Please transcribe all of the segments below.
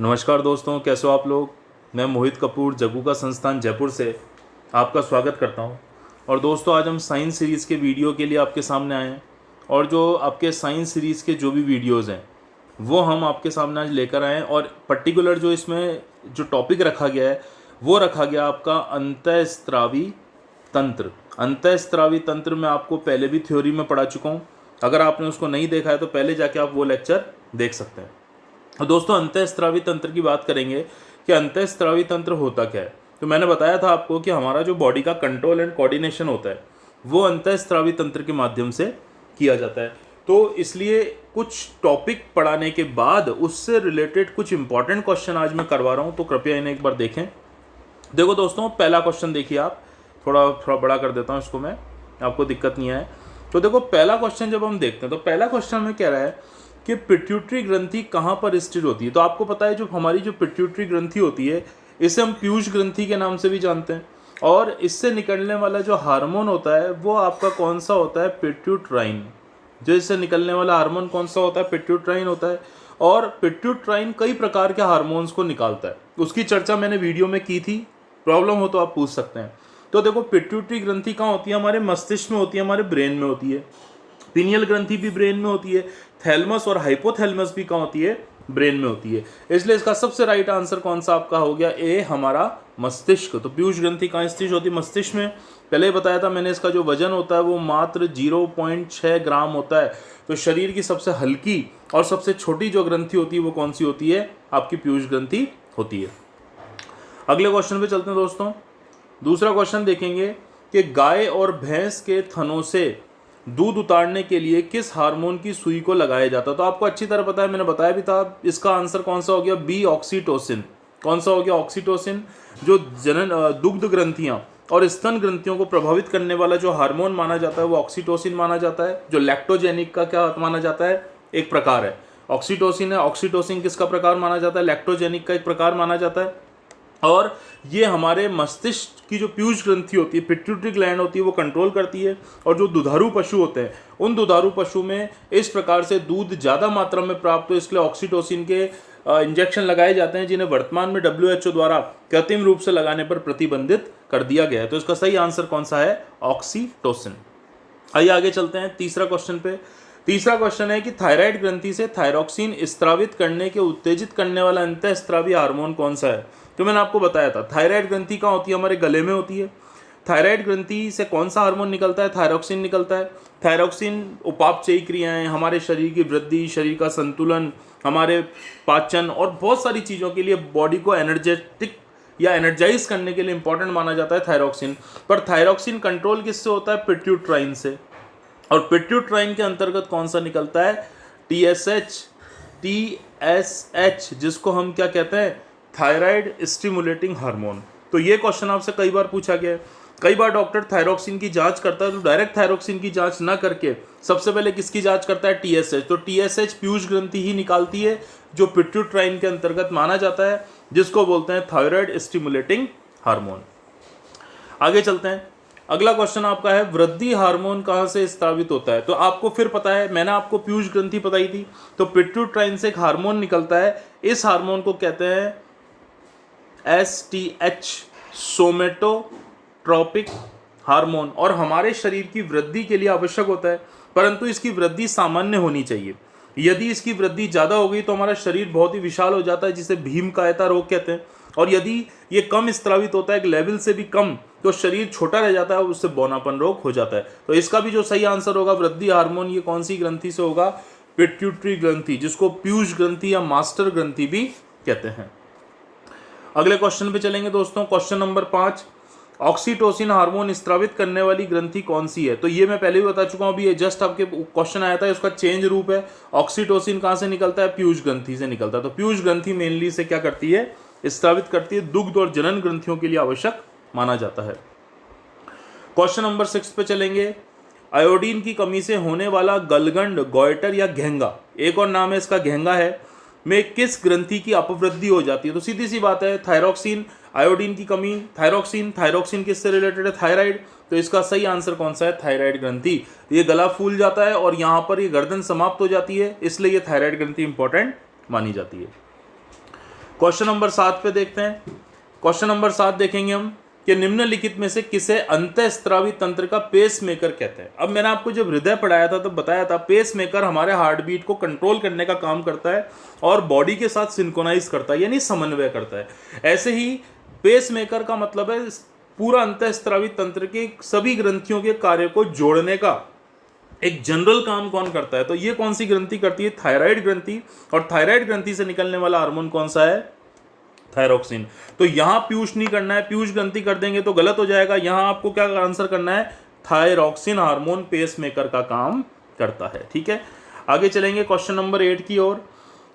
नमस्कार दोस्तों, कैसे हो आप लोग। मैं मोहित कपूर जग्गू का संस्थान जयपुर से आपका स्वागत करता हूं। और दोस्तों, आज हम साइंस सीरीज़ के वीडियो के लिए आपके सामने आए हैं। और जो आपके साइंस सीरीज़ के जो भी वीडियोज़ हैं वो हम आपके सामने आज लेकर आए हैं। और पर्टिकुलर जो इसमें जो टॉपिक रखा गया है वो रखा गया आपका अंतःस्रावी तंत्र। अंतःस्रावी तंत्र मैं आपको पहले भी थ्योरी में पढ़ा चुका हूँ। अगर आपने उसको नहीं देखा है तो पहले जाके आप वो लेक्चर देख सकते हैं। दोस्तों, अंतःस्रावी तंत्र की बात करेंगे कि अंतःस्रावी तंत्र होता क्या है। तो मैंने बताया था आपको कि हमारा जो बॉडी का कंट्रोल एंड कोऑर्डिनेशन होता है वो अंतःस्रावी तंत्र के माध्यम से किया जाता है। तो इसलिए कुछ टॉपिक पढ़ाने के बाद उससे रिलेटेड कुछ इंपॉर्टेंट क्वेश्चन आज मैं करवा रहा हूँ, तो कृपया इन्हें एक बार देखें। देखो दोस्तों, पहला क्वेश्चन देखिए आप। थोड़ा बड़ा कर देता हूँ इसको मैं, आपको दिक्कत नहीं आए। तो देखो, पहला क्वेश्चन जब हम देखते हैं तो पहला क्वेश्चन में कह रहा है कि पिट्यूटरी ग्रंथि कहाँ पर स्थित होती है। तो आपको पता है जो हमारी जो पिट्यूटरी ग्रंथि होती है इसे हम पीयूष ग्रंथि के नाम से भी जानते हैं। और इससे निकलने वाला जो हार्मोन होता है वो आपका कौन सा होता है, पिट्यूट्राइन। जो इससे निकलने वाला हार्मोन कौन सा होता है, पिट्यूट्राइन होता है। और पिट्यूट्राइन कई प्रकार के हार्मोन्स को निकालता है, उसकी चर्चा मैंने वीडियो में की थी। प्रॉब्लम हो तो आप पूछ सकते हैं। तो देखो, पिट्यूटरी ग्रंथि कहाँ होती है, हमारे मस्तिष्क में होती है, हमारे ब्रेन में होती है। पिनियल ग्रंथि भी ब्रेन में होती है। थैलमस और हाइपोथैलमस भी कहाँ होती है, ब्रेन में होती है। इसलिए इसका सबसे राइट आंसर कौन सा आपका हो गया, ए, हमारा मस्तिष्क। तो पीयूष ग्रंथि कहाँ स्थित होती है, मस्तिष्क में। पहले ही बताया था मैंने, इसका जो वजन होता है वो मात्र 0.6 ग्राम होता है। तो शरीर की सबसे हल्की और सबसे छोटी जो ग्रंथि होती है वो कौन सी होती है, आपकी पीयूष ग्रंथि होती है। अगले क्वेश्चन पे चलते हैं दोस्तों। दूसरा क्वेश्चन देखेंगे कि गाय और भैंस के थनों से दूध उतारने के लिए किस हार्मोन की सुई को लगाया जाता है। तो आपको अच्छी तरह पता है, मैंने बताया भी था। इसका आंसर कौन सा हो गया, बी, ऑक्सीटोसिन। कौन सा हो गया, ऑक्सीटोसिन। जो दुग्ध ग्रंथियां और स्तन ग्रंथियों को प्रभावित करने वाला जो हार्मोन माना जाता है वो ऑक्सीटोसिन माना जाता है। जो लैक्टोजेनिक का क्या माना जाता है, एक प्रकार है। ऑक्सीटोसिन है। ऑक्सीटोसिन किसका प्रकार माना जाता है, लैक्टोजेनिक का एक प्रकार माना जाता है। और ये हमारे मस्तिष्क की जो पीयूष ग्रंथि होती है, पिट्यूटरी ग्लैंड होती है, वो कंट्रोल करती है। और जो दुधारू पशु होते हैं उन दुधारू पशु में इस प्रकार से दूध ज़्यादा मात्रा में प्राप्त हो, इसलिए ऑक्सीटोसिन के इंजेक्शन लगाए जाते हैं, जिन्हें वर्तमान में WHO द्वारा कृत्रिम रूप से लगाने पर प्रतिबंधित कर दिया गया है। तो इसका सही आंसर कौन सा है, ऑक्सीटोसिन। आइए आगे चलते हैं तीसरा क्वेश्चन पे। तीसरा क्वेश्चन है कि थायराइड ग्रंथि से थायरोक्सिन स्त्रावित करने के उत्तेजित करने वाला अंतःस्रावी हार्मोन कौन सा है। तो मैंने आपको बताया था, थायराइड ग्रंथि कहाँ होती है, हमारे गले में होती है। थायराइड ग्रंथि से कौन सा हार्मोन निकलता है, थायरोक्सिन निकलता है। थायरोक्सिन उपापचयी क्रियाएं, हमारे शरीर की वृद्धि, शरीर का संतुलन, हमारे पाचन और बहुत सारी चीज़ों के लिए, बॉडी को एनर्जेटिक या एनर्जाइज करने के लिए इंपॉर्टेंट माना जाता है थायरोक्सिन। पर थायरोक्सिन कंट्रोल किससे होता है, पिट्यूट्राइन से। और पिट्यूट्राइन के अंतर्गत कौन सा निकलता है, TSH, जिसको हम क्या कहते हैं, थायराइड स्टिमुलेटिंग हार्मोन। तो ये क्वेश्चन आपसे कई बार पूछा गया है। कई बार डॉक्टर थायरोक्सिन की जांच करता है तो डायरेक्ट थायरोक्सिन की जांच ना करके सबसे पहले किसकी जांच करता है, TSH। तो TSH पीयूष ग्रंथि ही निकालती है, जो पिट्यूट्राइन के अंतर्गत माना जाता है, जिसको बोलते हैं थायराइड स्टिमुलेटिंग हार्मोन। आगे चलते हैं। अगला क्वेश्चन आपका है, वृद्धि हार्मोन कहाँ से स्रावित होता है। तो आपको फिर पता है, मैंने आपको पीयूष ग्रंथि बताई थी। तो पिट्यूट्राइन से एक हार्मोन निकलता है, इस हार्मोन को कहते हैं STH, सोमेटोट्रोपिक हार्मोन। और हमारे शरीर की वृद्धि के लिए आवश्यक होता है, परंतु इसकी वृद्धि सामान्य होनी चाहिए। यदि इसकी वृद्धि ज़्यादा हो गई तो हमारा शरीर बहुत ही विशाल हो जाता है, जिसे भीमकायता रोग कहते हैं। और यदि ये कम स्त्रावित होता है, एक लेवल से भी कम, तो शरीर छोटा रह जाता है, उससे बौनापन रोग हो जाता है। तो इसका भी जो सही आंसर होगा, वृद्धि हार्मोन, ये कौन सी ग्रंथि से होगा, पिट्यूटरी ग्रंथि, जिसको पीयूष ग्रंथि या मास्टर ग्रंथि भी कहते हैं। अगले क्वेश्चन पे चलेंगे दोस्तों। क्वेश्चन नंबर 5, ऑक्सीटोसिन हार्मोन स्त्रावित करने वाली ग्रंथि कौन सी है। तो ये मैं पहले भी बता चुका हूँ, अभी ये जस्ट आपके क्वेश्चन आया था, उसका चेंज रूप है। ऑक्सीटोसिन कहाँ से निकलता है, पीयूष ग्रंथि से निकलता है। तो पीयूष ग्रंथि मेनली से क्या करती है, स्त्रावित करती है, दुग्ध और जनन ग्रंथियों के लिए आवश्यक माना जाता है। क्वेश्चन नंबर 6 पे चलेंगे। आयोडीन की कमी से होने वाला गलगंड, गॉइटर या घेंगा, एक और नाम है इसका घेंगा है, में किस ग्रंथि की अपवृद्धि हो जाती है। तो सीधी सी बात है, थायरोक्सिन, आयोडीन की कमी, थायरोक्सिन किससे रिलेटेड है, थायराइड। तो इसका सही आंसर कौन सा है, थायराइड ग्रंथि। ये गला फूल जाता है और यहाँ पर ये गर्दन समाप्त हो जाती है, इसलिए ये थायराइड ग्रंथि इंपॉर्टेंट मानी जाती है। क्वेश्चन नंबर 7 पे देखते हैं। क्वेश्चन नंबर 7 देखेंगे हम कि निम्नलिखित में से किसे अंतःस्रावी तंत्र का पेस मेकर कहते हैं। अब मैंने आपको जब हृदय पढ़ाया था तो बताया था पेस मेकर हमारे हार्ट बीट को कंट्रोल करने का काम करता है और बॉडी के साथ सिंक्रोनाइज करता है, यानी समन्वय करता है। ऐसे ही पेस मेकर का मतलब है पूरा अंतःस्रावी तंत्र के सभी ग्रंथियों के कार्य को जोड़ने का एक जनरल काम कौन करता है। तो ये कौन सी ग्रंथि करती है? थायराइड ग्रंथि। और थायराइड ग्रंथि से निकलने वाला हार्मोन कौन सा है? थायरोक्सिन। तो यहां पीयूष नहीं करना है, पीयूष ग्रंथि कर देंगे तो गलत हो जाएगा। यहां आपको क्या आंसर करना है? थायरोक्सिन हार्मोन पेस मेकर का काम करता है। ठीक है, आगे चलेंगे क्वेश्चन नंबर 8 की ओर।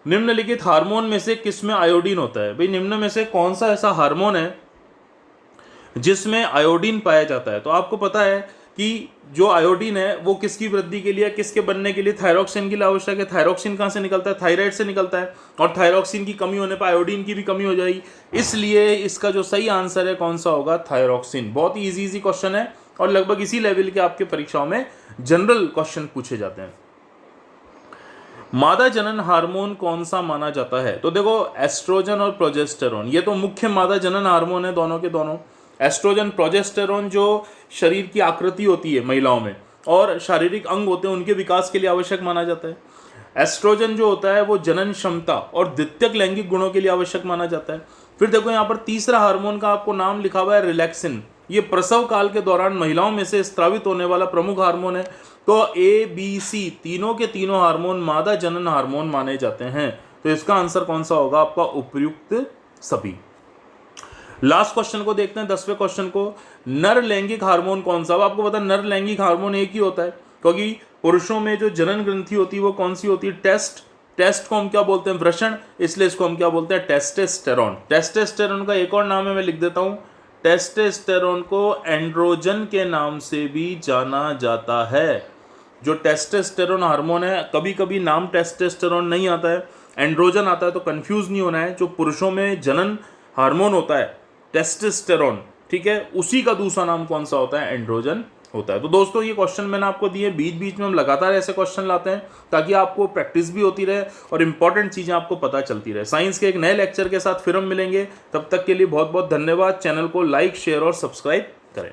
निम्नलिखित हार्मोन में से किसमें आयोडीन होता है? भाई निम्न में से कौन सा ऐसा हार्मोन है जिसमें आयोडीन पाया जाता है? तो आपको पता है कि जो आयोडीन है वो किसकी वृद्धि के लिए, किसके बनने के लिए? थायरोक्सिन के लिए आवश्यक है। थायरोक्सिन कहाँ से निकलता है? थायराइड से निकलता है। और थायरोक्सिन की कमी होने पर आयोडीन की भी कमी हो जाएगी। इसलिए इसका जो सही आंसर है कौन सा होगा? थायरोक्सिन। बहुत ही इजी क्वेश्चन है और लगभग इसी लेवल के आपके परीक्षाओं में जनरल क्वेश्चन पूछे जाते हैं। मादा जनन हार्मोन कौन सा माना जाता है? तो देखो एस्ट्रोजन और प्रोजेस्टेरोन ये तो मुख्य मादा जनन हार्मोन है दोनों के दोनों। एस्ट्रोजन प्रोजेस्टेरोन जो शरीर की आकृति होती है महिलाओं में और शारीरिक अंग होते हैं उनके विकास के लिए आवश्यक माना जाता है। एस्ट्रोजन जो होता है वो जनन क्षमता और द्वितीयक लैंगिक गुणों के लिए आवश्यक माना जाता है। फिर देखो यहाँ पर तीसरा हार्मोन का आपको नाम लिखा हुआ है रिलैक्सिन। ये प्रसव काल के दौरान महिलाओं में से स्रावित होने वाला प्रमुख हार्मोन है। तो ABC तीनों के तीनों हार्मोन मादा जनन हार्मोन माने जाते हैं। तो इसका आंसर कौन सा होगा आपका? उपयुक्त सभी। लास्ट क्वेश्चन को देखते हैं, 10वें क्वेश्चन को। नर लैंगिक हार्मोन कौन सा? अब आपको पता है नर लैंगिक हार्मोन एक ही होता है, क्योंकि पुरुषों में जो जनन ग्रंथि होती है वो कौन सी होती है? टेस्ट को हम क्या बोलते हैं? वृषण। इसलिए इसको हम क्या बोलते हैं? टेस्टोस्टेरोन। टेस्टोस्टेरोन का एक और नाम है, मैं लिख देता हूं। टेस्टोस्टेरोन को एंड्रोजन के नाम से भी जाना जाता है। जो टेस्टोस्टेरोन हार्मोन है, कभी कभी नाम टेस्टोस्टेरोन नहीं आता है, एंड्रोजन आता है, तो कंफ्यूज नहीं होना है। जो पुरुषों में जनन हार्मोन होता है टेस्टोस्टेरोन, ठीक है, उसी का दूसरा नाम कौन सा होता है? एंड्रोजन होता है। तो दोस्तों ये क्वेश्चन मैंने आपको दिए, बीच बीच में हम लगातार ऐसे क्वेश्चन लाते हैं ताकि आपको प्रैक्टिस भी होती रहे और इंपॉर्टेंट चीजें आपको पता चलती रहे। साइंस के एक नए लेक्चर के साथ फिर हम मिलेंगे, तब तक के लिए बहुत बहुत धन्यवाद। चैनल को लाइक, शेयर और सब्सक्राइब करें।